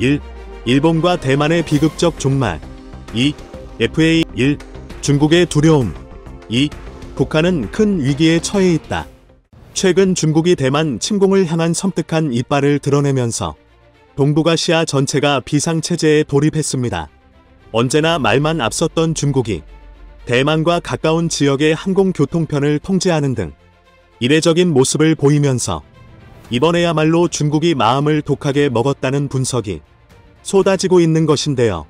1. 일본과 대만의 비극적 종말. 2. FA. 1. 중국의 두려움. 2. 북한은 큰 위기에 처해 있다. 최근 중국이 대만 침공을 향한 섬뜩한 이빨을 드러내면서 동북아시아 전체가 비상체제에 돌입했습니다. 언제나 말만 앞섰던 중국이 대만과 가까운 지역의 항공교통편을 통제하는 등 이례적인 모습을 보이면서 이번에야말로 중국이 마음을 독하게 먹었다는 분석이 쏟아지고 있는 것인데요.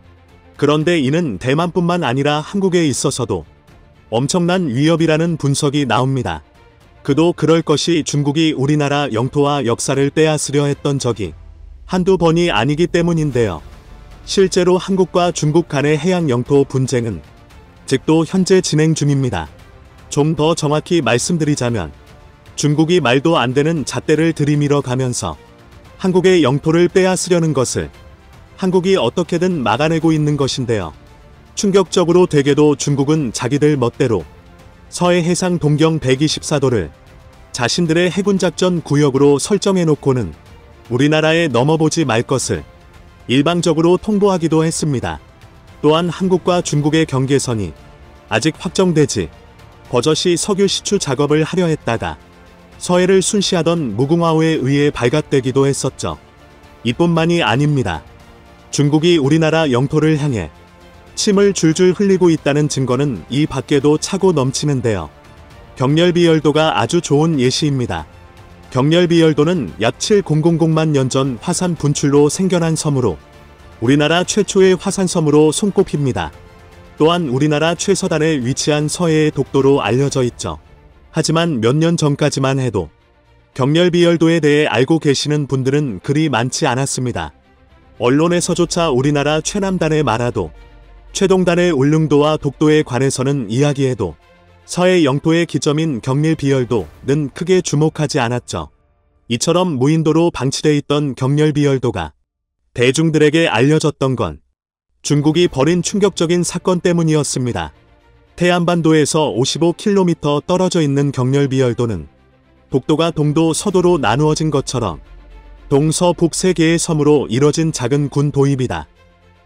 그런데 이는 대만뿐만 아니라 한국에 있어서도 엄청난 위협이라는 분석이 나옵니다. 그도 그럴 것이 중국이 우리나라 영토와 역사를 빼앗으려 했던 적이 한두 번이 아니기 때문인데요. 실제로 한국과 중국 간의 해양 영토 분쟁은 아직도 현재 진행 중입니다. 좀 더 정확히 말씀드리자면 중국이 말도 안 되는 잣대를 들이밀어 가면서 한국의 영토를 빼앗으려는 것을 한국이 어떻게든 막아내고 있는 것인데요. 충격적으로 되게도 중국은 자기들 멋대로 서해 해상 동경 124도를 자신들의 해군작전 구역으로 설정해놓고는 우리나라에 넘어보지 말 것을 일방적으로 통보하기도 했습니다. 또한 한국과 중국의 경계선이 아직 확정되지 버젓이 석유 시추 작업을 하려 했다가 서해를 순시하던 무궁화호에 의해 발각되기도 했었죠. 이뿐만이 아닙니다. 중국이 우리나라 영토를 향해 침을 줄줄 흘리고 있다는 증거는 이 밖에도 차고 넘치는데요. 경렬비열도가 아주 좋은 예시입니다. 경렬비열도는 약 7000만 년 전 화산 분출로 생겨난 섬으로 우리나라 최초의 화산섬으로 손꼽힙니다. 또한 우리나라 최서단에 위치한 서해의 독도로 알려져 있죠. 하지만 몇 년 전까지만 해도 경렬비열도에 대해 알고 계시는 분들은 그리 많지 않았습니다. 언론에서조차 우리나라 최남단의 마라도, 최동단의 울릉도와 독도에 관해서는 이야기해도 서해 영토의 기점인 경렬비열도는 크게 주목하지 않았죠. 이처럼 무인도로 방치돼 있던 경렬비열도가 대중들에게 알려졌던 건 중국이 벌인 충격적인 사건 때문이었습니다. 태안반도에서 55km 떨어져 있는 경렬비열도는 독도가 동도 서도로 나누어진 것처럼 동서북 세 개의 섬으로 이뤄진 작은 군 도입이다.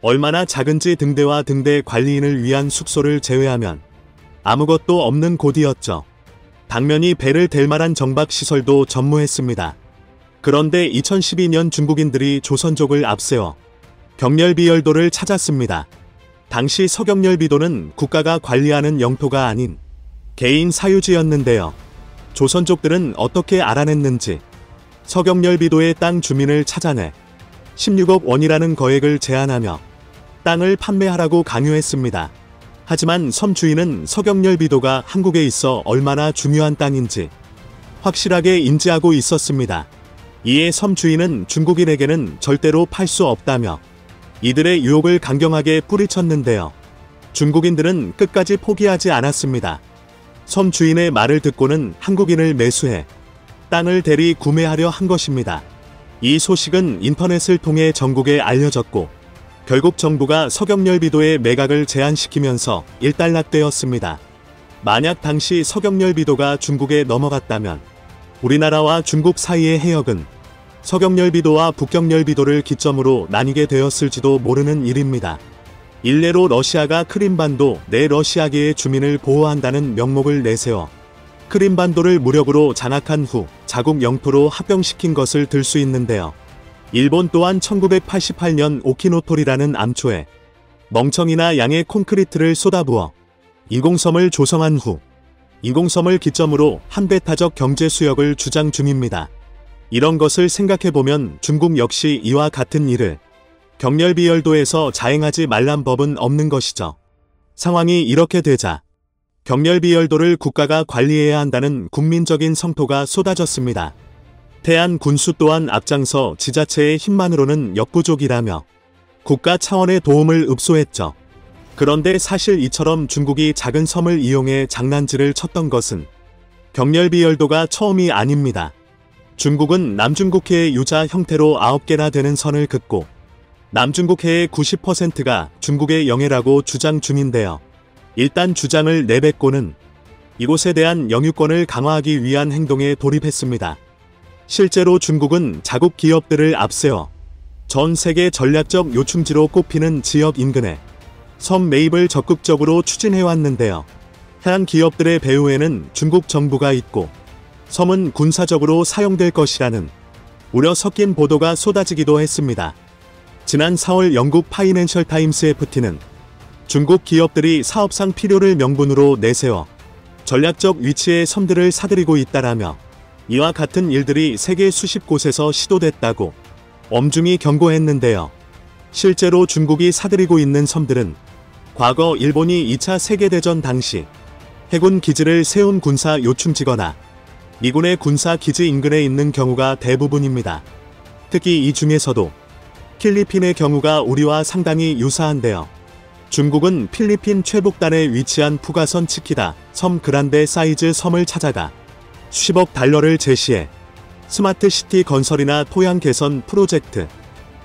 얼마나 작은지 등대와 등대 관리인을 위한 숙소를 제외하면 아무것도 없는 곳이었죠. 당면이 배를 댈 만한 정박시설도 전무했습니다. 그런데 2012년 중국인들이 조선족을 앞세워 경렬비열도를 찾았습니다. 당시 서경렬비도는 국가가 관리하는 영토가 아닌 개인 사유지였는데요. 조선족들은 어떻게 알아냈는지 서경렬비도의 땅 주민을 찾아내 16억 원이라는 거액을 제안하며 땅을 판매하라고 강요했습니다. 하지만 섬 주인은 서경렬비도가 한국에 있어 얼마나 중요한 땅인지 확실하게 인지하고 있었습니다. 이에 섬 주인은 중국인에게는 절대로 팔 수 없다며 이들의 유혹을 강경하게 뿌리쳤는데요. 중국인들은 끝까지 포기하지 않았습니다. 섬 주인의 말을 듣고는 한국인을 매수해 땅을 대리 구매하려 한 것입니다. 이 소식은 인터넷을 통해 전국에 알려졌고 결국 정부가 서경렬비도의 매각을 제한시키면서 일단락되었습니다. 만약 당시 서경렬비도가 중국에 넘어갔다면 우리나라와 중국 사이의 해역은 서경렬비도와 북경렬비도를 기점으로 나뉘게 되었을지도 모르는 일입니다. 일례로 러시아가 크림반도 내 러시아계의 주민을 보호한다는 명목을 내세워 크림반도를 무력으로 장악한 후 자국 영토로 합병시킨 것을 들 수 있는데요. 일본 또한 1988년 오키노토리라는 암초에 멍청이나 양의 콘크리트를 쏟아부어 인공섬을 조성한 후 인공섬을 기점으로 한배타적 경제수역을 주장 중입니다. 이런 것을 생각해보면 중국 역시 이와 같은 일을 경렬비열도에서 자행하지 말란 법은 없는 것이죠. 상황이 이렇게 되자 경렬비열도를 국가가 관리해야 한다는 국민적인 성토가 쏟아졌습니다. 태안 군수 또한 앞장서 지자체의 힘만으로는 역부족이라며 국가 차원의 도움을 읍소했죠. 그런데 사실 이처럼 중국이 작은 섬을 이용해 장난질을 쳤던 것은 경렬비열도가 처음이 아닙니다. 중국은 남중국해의 유자 형태로 9개나 되는 선을 긋고 남중국해의 90%가 중국의 영해라고 주장 중인데요. 일단 주장을 내뱉고는 이곳에 대한 영유권을 강화하기 위한 행동에 돌입했습니다. 실제로 중국은 자국 기업들을 앞세워 전 세계 전략적 요충지로 꼽히는 지역 인근에 섬 매입을 적극적으로 추진해왔는데요. 해안 기업들의 배후에는 중국 정부가 있고 섬은 군사적으로 사용될 것이라는 우려 섞인 보도가 쏟아지기도 했습니다. 지난 4월 영국 파이낸셜 타임스 FT는 중국 기업들이 사업상 필요를 명분으로 내세워 전략적 위치의 섬들을 사들이고 있다라며 이와 같은 일들이 세계 수십 곳에서 시도됐다고 엄중히 경고했는데요. 실제로 중국이 사들이고 있는 섬들은 과거 일본이 2차 세계대전 당시 해군 기지를 세운 군사 요충지거나 미군의 군사 기지 인근에 있는 경우가 대부분입니다. 특히 이 중에서도 필리핀의 경우가 우리와 상당히 유사한데요. 중국은 필리핀 최북단에 위치한 푸가선 치키다 섬 그란데 사이즈 섬을 찾아가 수십억 달러를 제시해 스마트 시티 건설이나 토양 개선 프로젝트,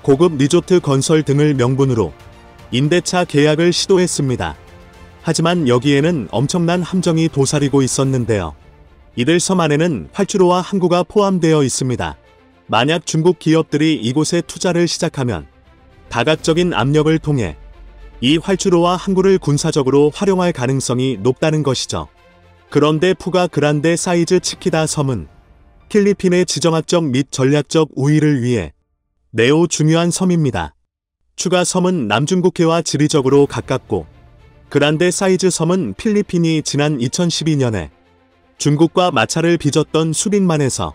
고급 리조트 건설 등을 명분으로 임대차 계약을 시도했습니다. 하지만 여기에는 엄청난 함정이 도사리고 있었는데요. 이들 섬 안에는 활주로와 항구가 포함되어 있습니다. 만약 중국 기업들이 이곳에 투자를 시작하면 다각적인 압력을 통해 이 활주로와 항구를 군사적으로 활용할 가능성이 높다는 것이죠. 그런데 푸가 그란데 사이즈 치키다 섬은 필리핀의 지정학적 및 전략적 우위를 위해 매우 중요한 섬입니다. 추가 섬은 남중국해와 지리적으로 가깝고 그란데 사이즈 섬은 필리핀이 지난 2012년에 중국과 마찰을 빚었던 수빅만에서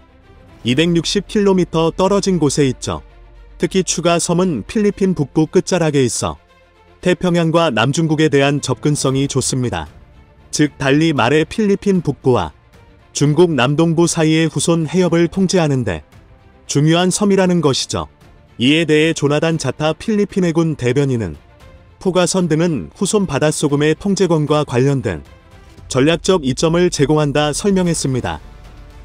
260km 떨어진 곳에 있죠. 특히 추가 섬은 필리핀 북부 끝자락에 있어 태평양과 남중국에 대한 접근성이 좋습니다. 즉 달리 말해 필리핀 북부와 중국 남동부 사이의 후손 해협을 통제하는데 중요한 섬이라는 것이죠. 이에 대해 조나단 자타 필리핀 해군 대변인은 푸가선 등은 후손 바닷소금의 통제권과 관련된 전략적 이점을 제공한다 설명했습니다.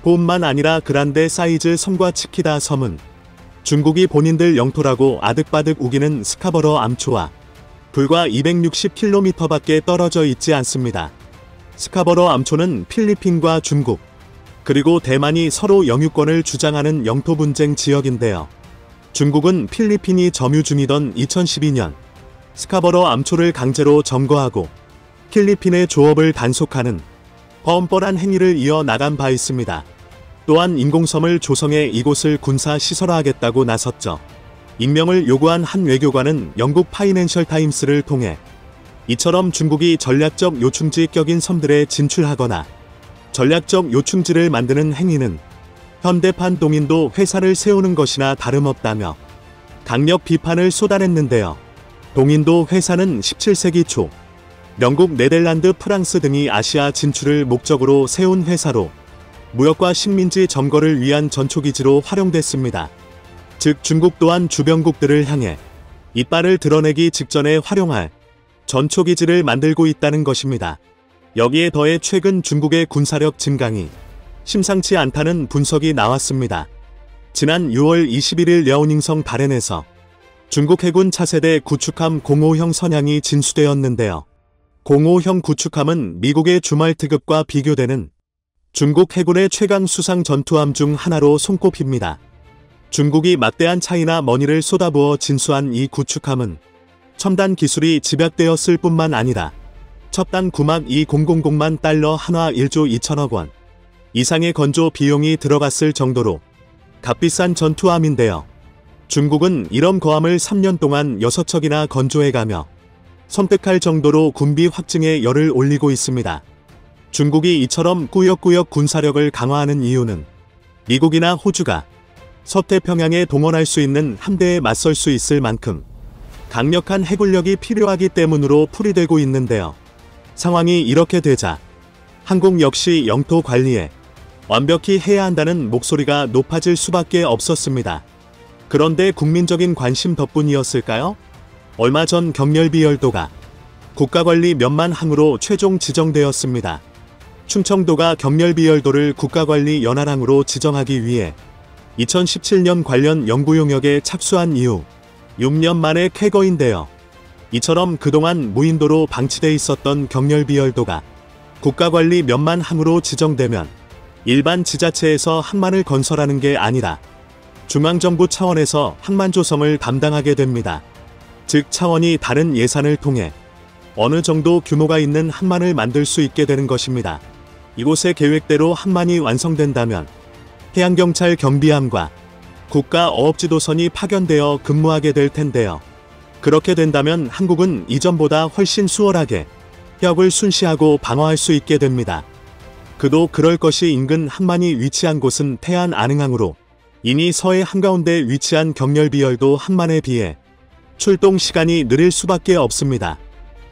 뿐만 아니라 그란데 사이즈 섬과 치키다 섬은 중국이 본인들 영토라고 아득바득 우기는 스카버러 암초와 불과 260km밖에 떨어져 있지 않습니다. 스카버러 암초는 필리핀과 중국, 그리고 대만이 서로 영유권을 주장하는 영토 분쟁 지역인데요. 중국은 필리핀이 점유 중이던 2012년 스카버러 암초를 강제로 점거하고 필리핀의 조업을 단속하는 뻔뻔한 행위를 이어나간 바 있습니다. 또한 인공섬을 조성해 이곳을 군사 시설화하겠다고 나섰죠. 임명을 요구한 한 외교관은 영국 파이낸셜 타임스를 통해 이처럼 중국이 전략적 요충지 격인 섬들에 진출하거나 전략적 요충지를 만드는 행위는 현대판 동인도 회사를 세우는 것이나 다름없다며 강력 비판을 쏟아냈는데요. 동인도 회사는 17세기 초 영국, 네덜란드, 프랑스 등이 아시아 진출을 목적으로 세운 회사로 무역과 식민지 점거를 위한 전초기지로 활용됐습니다. 즉 중국 또한 주변국들을 향해 이빨을 드러내기 직전에 활용할 전초기지를 만들고 있다는 것입니다. 여기에 더해 최근 중국의 군사력 증강이 심상치 않다는 분석이 나왔습니다. 지난 6월 21일 려오닝성 바렌에서 중국 해군 차세대 구축함 05형 선양이 진수되었는데요. 05형 구축함은 미국의 주말 특급과 비교되는 중국 해군의 최강 수상 전투함 중 하나로 손꼽힙니다. 중국이 막대한 차이나 머니를 쏟아부어 진수한 이 구축함은 첨단 기술이 집약되었을 뿐만 아니라 첩단 9막 2000만 달러 한화 1조 2천억 원 이상의 건조 비용이 들어갔을 정도로 값비싼 전투함인데요. 중국은 이런 거함을 3년 동안 6척이나 건조해가며 섬뜩할 정도로 군비 확증에 열을 올리고 있습니다. 중국이 이처럼 꾸역꾸역 군사력을 강화하는 이유는 미국이나 호주가 서태평양에 동원할 수 있는 함대에 맞설 수 있을 만큼 강력한 해군력이 필요하기 때문으로 풀이되고 있는데요. 상황이 이렇게 되자 한국 역시 영토 관리에 완벽히 해야 한다는 목소리가 높아질 수밖에 없었습니다. 그런데 국민적인 관심 덕분이었을까요? 얼마 전 경렬비 열도가 국가관리 몇만 항으로 최종 지정되었습니다. 충청도가 경렬비 열도를 국가관리 연안항으로 지정하기 위해 2017년 관련 연구 용역에 착수한 이후 6년 만의 쾌거인데요. 이처럼 그동안 무인도로 방치돼 있었던 경렬비 열도가 국가관리 몇만 항으로 지정되면 일반 지자체에서 항만을 건설하는 게 아니라 중앙정부 차원에서 항만 조성을 담당하게 됩니다. 즉 차원이 다른 예산을 통해 어느 정도 규모가 있는 항만을 만들 수 있게 되는 것입니다. 이곳의 계획대로 항만이 완성된다면 해양경찰 경비함과 국가어업지도선이 파견되어 근무하게 될 텐데요. 그렇게 된다면 한국은 이전보다 훨씬 수월하게 해역을 순시하고 방어할 수 있게 됩니다. 그도 그럴 것이 인근 항만이 위치한 곳은 태안 안흥항으로 이미 서해 한가운데 위치한 경렬비열도 항만에 비해 출동 시간이 느릴 수밖에 없습니다.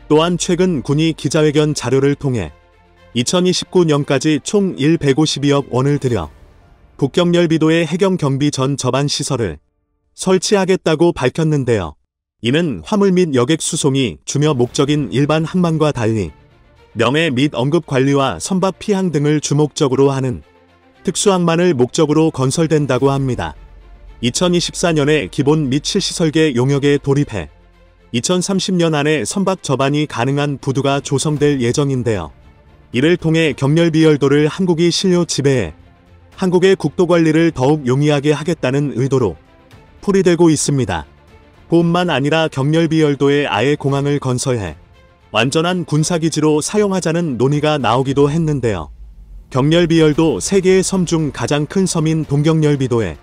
또한 최근 군이 기자회견 자료를 통해 2029년까지 총 152억 원을 들여 북경렬비도의 해경경비 전 저반 시설을 설치하겠다고 밝혔는데요. 이는 화물 및 여객 수송이 주요 목적인 일반 항만과 달리 명예 및 언급 관리와 선박 피항 등을 주목적으로 하는 특수항만을 목적으로 건설된다고 합니다. 2024년에 기본 및 실시 설계 용역에 돌입해 2030년 안에 선박 접안이 가능한 부두가 조성될 예정인데요. 이를 통해 경렬비열도를 한국이 신료 지배해 한국의 국도 관리를 더욱 용이하게 하겠다는 의도로 풀이되고 있습니다. 뿐만 아니라 경렬비열도에 아예 공항을 건설해 완전한 군사기지로 사용하자는 논의가 나오기도 했는데요. 경렬비열도 세계의 섬 중 가장 큰 섬인 동경렬비도에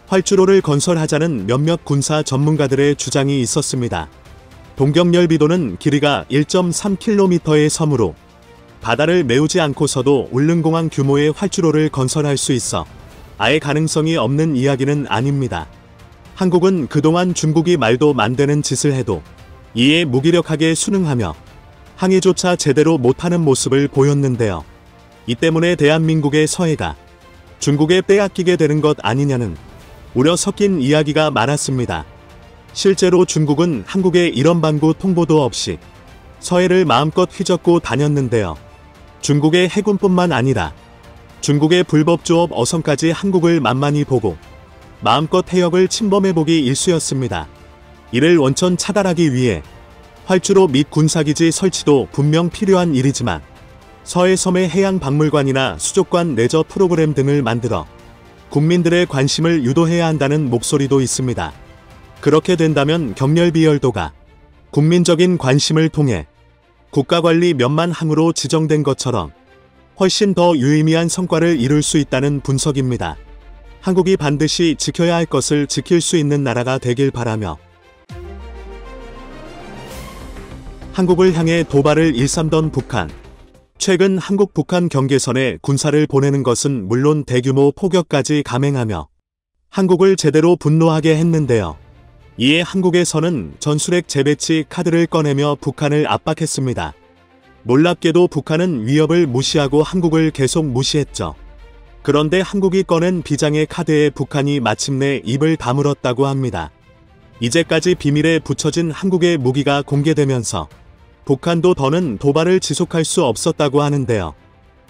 활주로를 건설하자는 몇몇 군사 전문가들의 주장이 있었습니다. 동경렬비도는 길이가 1.3km의 섬으로 바다를 메우지 않고서도 울릉공항 규모의 활주로를 건설할 수 있어 아예 가능성이 없는 이야기는 아닙니다. 한국은 그동안 중국이 말도 맘대는 짓을 해도 이에 무기력하게 순응하며 항의조차 제대로 못하는 모습을 보였는데요. 이 때문에 대한민국의 서해가 중국에 빼앗기게 되는 것 아니냐는 우려 섞인 이야기가 많았습니다. 실제로 중국은 한국에 이런 방구 통보도 없이 서해를 마음껏 휘젓고 다녔는데요. 중국의 해군뿐만 아니라 중국의 불법 조업 어선까지 한국을 만만히 보고 마음껏 해역을 침범해보기 일쑤였습니다. 이를 원천 차단하기 위해 활주로 및 군사기지 설치도 분명 필요한 일이지만 서해섬의 해양박물관이나 수족관 레저 프로그램 등을 만들어 국민들의 관심을 유도해야 한다는 목소리도 있습니다. 그렇게 된다면 경렬비열도가 국민적인 관심을 통해 국가관리 몇만 항으로 지정된 것처럼 훨씬 더 유의미한 성과를 이룰 수 있다는 분석입니다. 한국이 반드시 지켜야 할 것을 지킬 수 있는 나라가 되길 바라며 한국을 향해 도발을 일삼던 북한. 최근 한국-북한 경계선에 군사를 보내는 것은 물론 대규모 포격까지 감행하며 한국을 제대로 분노하게 했는데요. 이에 한국에서는 전술핵 재배치 카드를 꺼내며 북한을 압박했습니다. 놀랍게도 북한은 위협을 무시하고 한국을 계속 무시했죠. 그런데 한국이 꺼낸 비장의 카드에 북한이 마침내 입을 다물었다고 합니다. 이제까지 비밀에 붙여진 한국의 무기가 공개되면서 북한도 더는 도발을 지속할 수 없었다고 하는데요.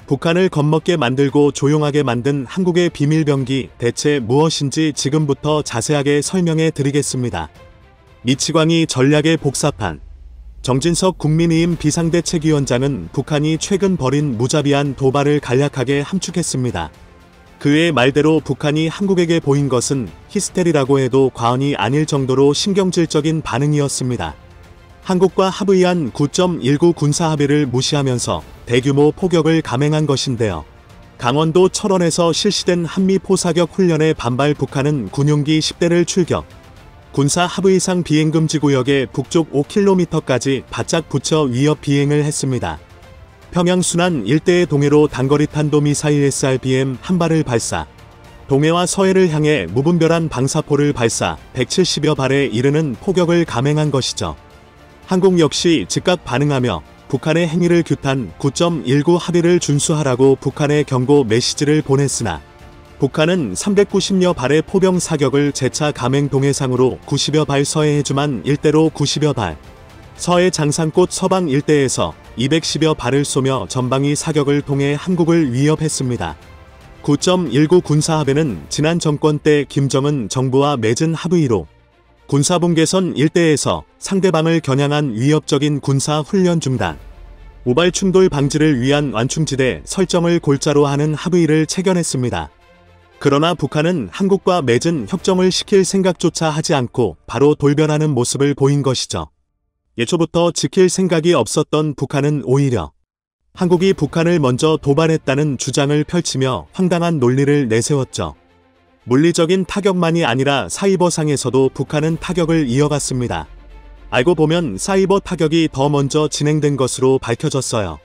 북한을 겁먹게 만들고 조용하게 만든 한국의 비밀병기 대체 무엇인지 지금부터 자세하게 설명해 드리겠습니다. 미치광이 전략에 복사판. 정진석 국민의힘 비상대책위원장은 북한이 최근 벌인 무자비한 도발을 간략하게 함축했습니다. 그의 말대로 북한이 한국에게 보인 것은 히스테리라고 해도 과언이 아닐 정도로 신경질적인 반응이었습니다. 한국과 합의한 9.19 군사합의를 무시하면서 대규모 포격을 감행한 것인데요. 강원도 철원에서 실시된 한미 포사격 훈련에 반발 북한은 군용기 10대를 출격, 군사합의상 비행금지구역의 북쪽 5km까지 바짝 붙여 위협 비행을 했습니다. 평양 순안 일대의 동해로 단거리 탄도미사일 SRBM 한 발을 발사, 동해와 서해를 향해 무분별한 방사포를 발사 170여 발에 이르는 포격을 감행한 것이죠. 한국 역시 즉각 반응하며 북한의 행위를 규탄 9.19 합의를 준수하라고 북한에 경고 메시지를 보냈으나 북한은 390여 발의 포병 사격을 재차 감행 동해상으로 90여 발 서해 해주만 일대로 90여 발, 서해 장산꽃 서방 일대에서 210여 발을 쏘며 전방위 사격을 통해 한국을 위협했습니다. 9.19 군사합의는 지난 정권 때 김정은 정부와 맺은 합의로 군사분계선 일대에서 상대방을 겨냥한 위협적인 군사 훈련 중단, 우발 충돌 방지를 위한 완충지대 설정을 골자로 하는 합의를 체결했습니다. 그러나 북한은 한국과 맺은 협정을 시킬 생각조차 하지 않고 바로 돌변하는 모습을 보인 것이죠. 예초부터 지킬 생각이 없었던 북한은 오히려 한국이 북한을 먼저 도발했다는 주장을 펼치며 황당한 논리를 내세웠죠. 물리적인 타격만이 아니라 사이버상에서도 북한은 타격을 이어갔습니다. 알고 보면 사이버 타격이 더 먼저 진행된 것으로 밝혀졌어요.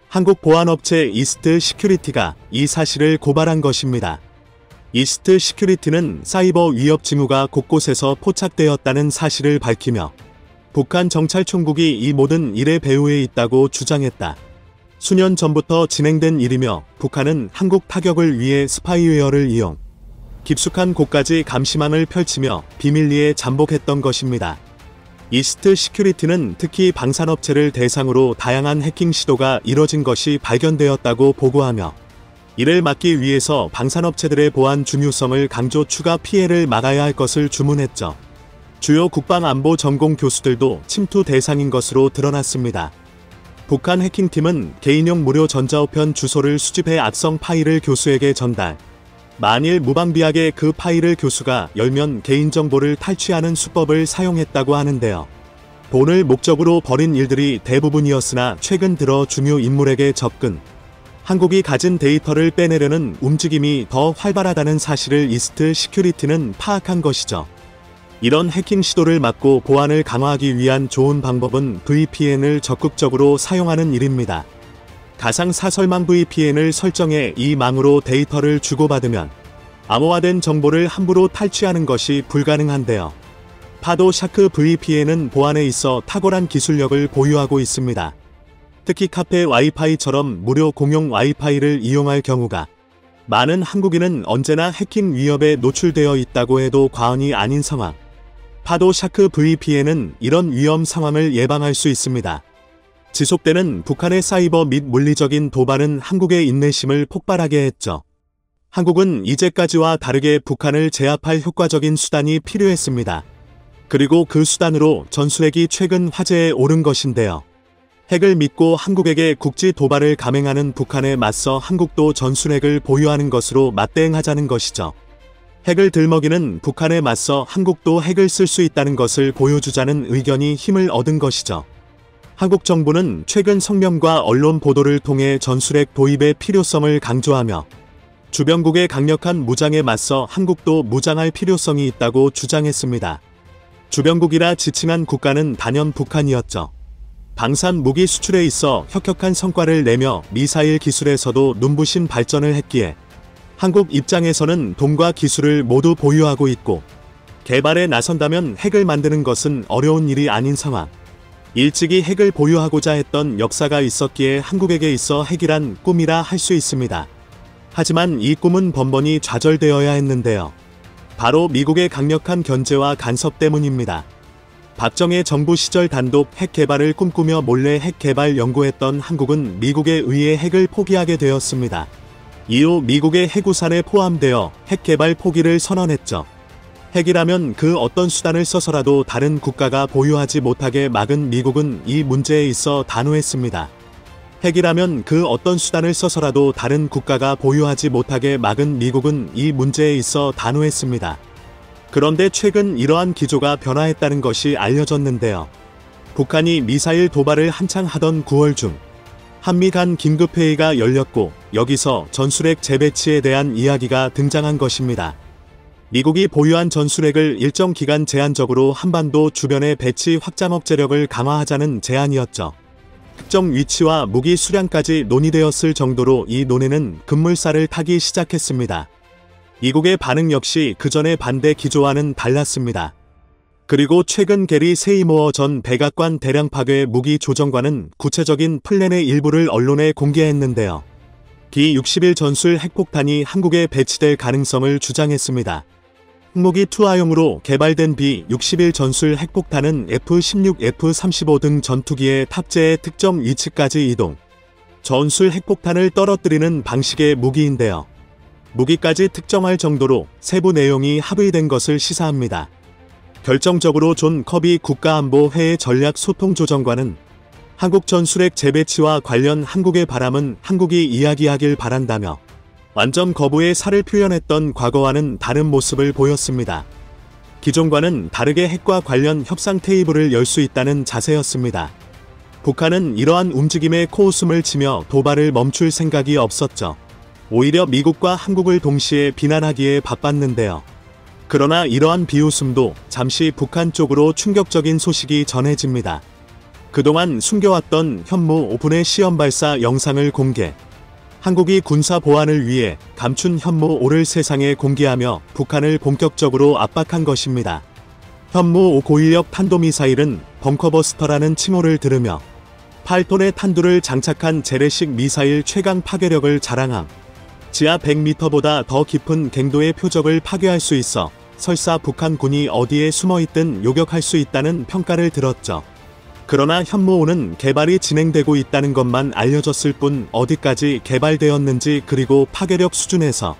한국 보안업체 이스트 시큐리티가 이 사실을 고발한 것입니다. 이스트 시큐리티는 사이버 위협 징후가 곳곳에서 포착되었다는 사실을 밝히며 북한 정찰총국이 이 모든 일의 배후에 있다고 주장했다. 수년 전부터 진행된 일이며 북한은 한국 타격을 위해 스파이웨어를 이용 깊숙한 곳까지 감시망을 펼치며 비밀리에 잠복했던 것입니다. 이스트 시큐리티는 특히 방산업체를 대상으로 다양한 해킹 시도가 이뤄진 것이 발견되었다고 보고하며 이를 막기 위해서 방산업체들의 보안 중요성을 강조 추가 피해를 막아야 할 것을 주문했죠. 주요 국방안보 전공 교수들도 침투 대상인 것으로 드러났습니다. 북한 해킹팀은 개인용 무료 전자우편 주소를 수집해 악성 파일을 교수에게 전달. 만일 무방비하게 그 파일을 교수가 열면 개인정보를 탈취하는 수법을 사용했다고 하는데요. 돈을 목적으로 벌인 일들이 대부분이었으나 최근 들어 중요 인물에게 접근, 한국이 가진 데이터를 빼내려는 움직임이 더 활발하다는 사실을 이스트 시큐리티는 파악한 것이죠. 이런 해킹 시도를 막고 보안을 강화하기 위한 좋은 방법은 VPN을 적극적으로 사용하는 일입니다. 가상 사설망 VPN을 설정해 이 망으로 데이터를 주고받으면 암호화된 정보를 함부로 탈취하는 것이 불가능한데요. 파도 샤크 VPN은 보안에 있어 탁월한 기술력을 보유하고 있습니다. 특히 카페 와이파이처럼 무료 공용 와이파이를 이용할 경우가 많은 한국인은 언제나 해킹 위협에 노출되어 있다고 해도 과언이 아닌 상황. 파도 샤크 VPN은 이런 위험 상황을 예방할 수 있습니다. 지속되는 북한의 사이버 및 물리적인 도발은 한국의 인내심을 폭발하게 했죠. 한국은 이제까지와 다르게 북한을 제압할 효과적인 수단이 필요했습니다. 그리고 그 수단으로 전술핵이 최근 화제에 오른 것인데요. 핵을 믿고 한국에게 국지 도발을 감행하는 북한에 맞서 한국도 전술핵을 보유하는 것으로 맞대응하자는 것이죠. 핵을 들먹이는 북한에 맞서 한국도 핵을 쓸 수 있다는 것을 보여주자는 의견이 힘을 얻은 것이죠. 한국 정부는 최근 성명과 언론 보도를 통해 전술핵 도입의 필요성을 강조하며 주변국의 강력한 무장에 맞서 한국도 무장할 필요성이 있다고 주장했습니다. 주변국이라 지칭한 국가는 단연 북한이었죠. 방산 무기 수출에 있어 혁혁한 성과를 내며 미사일 기술에서도 눈부신 발전을 했기에 한국 입장에서는 돈과 기술을 모두 보유하고 있고 개발에 나선다면 핵을 만드는 것은 어려운 일이 아닌 상황. 일찍이 핵을 보유하고자 했던 역사가 있었기에 한국에게 있어 핵이란 꿈이라 할 수 있습니다. 하지만 이 꿈은 번번이 좌절되어야 했는데요. 바로 미국의 강력한 견제와 간섭 때문입니다. 박정희 정부 시절 단독 핵 개발을 꿈꾸며 몰래 핵 개발 연구했던 한국은 미국에 의해 핵을 포기하게 되었습니다. 이후 미국의 해구산에 포함되어 핵 개발 포기를 선언했죠. 핵이라면 그 어떤 수단을 써서라도 다른 국가가 보유하지 못하게 막은 미국은 이 문제에 있어 단호했습니다. 핵이라면 그 어떤 수단을 써서라도 다른 국가가 보유하지 못하게 막은 미국은 이 문제에 있어 단호했습니다. 그런데 최근 이러한 기조가 변화했다는 것이 알려졌는데요. 북한이 미사일 도발을 한창 하던 9월 중 한미 간 긴급회의가 열렸고 여기서 전술핵 재배치에 대한 이야기가 등장한 것입니다. 미국이 보유한 전술핵을 일정 기간 제한적으로 한반도 주변에 배치 확장 억제력을 강화하자는 제안이었죠. 특정 위치와 무기 수량까지 논의되었을 정도로 이 논의는 급물살을 타기 시작했습니다. 미국의 반응 역시 그전의 반대 기조와는 달랐습니다. 그리고 최근 게리 세이모어 전 백악관 대량 파괴 무기 조정관은 구체적인 플랜의 일부를 언론에 공개했는데요. B-61 전술 핵폭탄이 한국에 배치될 가능성을 주장했습니다. 핵무기 투하용으로 개발된 B-61 전술 핵폭탄은 F-16, F-35 등 전투기에 탑재해 특정 위치까지 이동, 전술 핵폭탄을 떨어뜨리는 방식의 무기인데요. 무기까지 특정할 정도로 세부 내용이 합의된 것을 시사합니다. 결정적으로 존 커비 국가안보회의 전략소통조정관은 한국 전술핵 재배치와 관련 한국의 바람은 한국이 이야기하길 바란다며 완전 거부의 사를 표현했던 과거와는 다른 모습을 보였습니다. 기존과는 다르게 핵과 관련 협상 테이블을 열 수 있다는 자세였습니다. 북한은 이러한 움직임에 코웃음을 치며 도발을 멈출 생각이 없었죠. 오히려 미국과 한국을 동시에 비난하기에 바빴는데요. 그러나 이러한 비웃음도 잠시 북한 쪽으로 충격적인 소식이 전해집니다. 그동안 숨겨왔던 현무 5분의 시험 발사 영상을 공개. 한국이 군사 보안을 위해 감춘 현무 5를 세상에 공개하며 북한을 본격적으로 압박한 것입니다. 현무 5 고위력 탄도미사일은 벙커버스터라는 칭호를 들으며 8톤의 탄두를 장착한 재래식 미사일 최강 파괴력을 자랑함. 지하 100m보다 더 깊은 갱도의 표적을 파괴할 수 있어 설사 북한군이 어디에 숨어있든 요격할 수 있다는 평가를 들었죠. 그러나 현무5는 개발이 진행되고 있다는 것만 알려졌을 뿐 어디까지 개발되었는지 그리고 파괴력 수준에서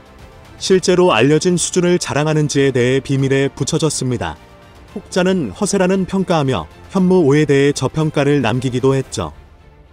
실제로 알려진 수준을 자랑하는지에 대해 비밀에 붙여졌습니다. 혹자는 허세라는 평가하며 현무5에 대해 저평가를 남기기도 했죠.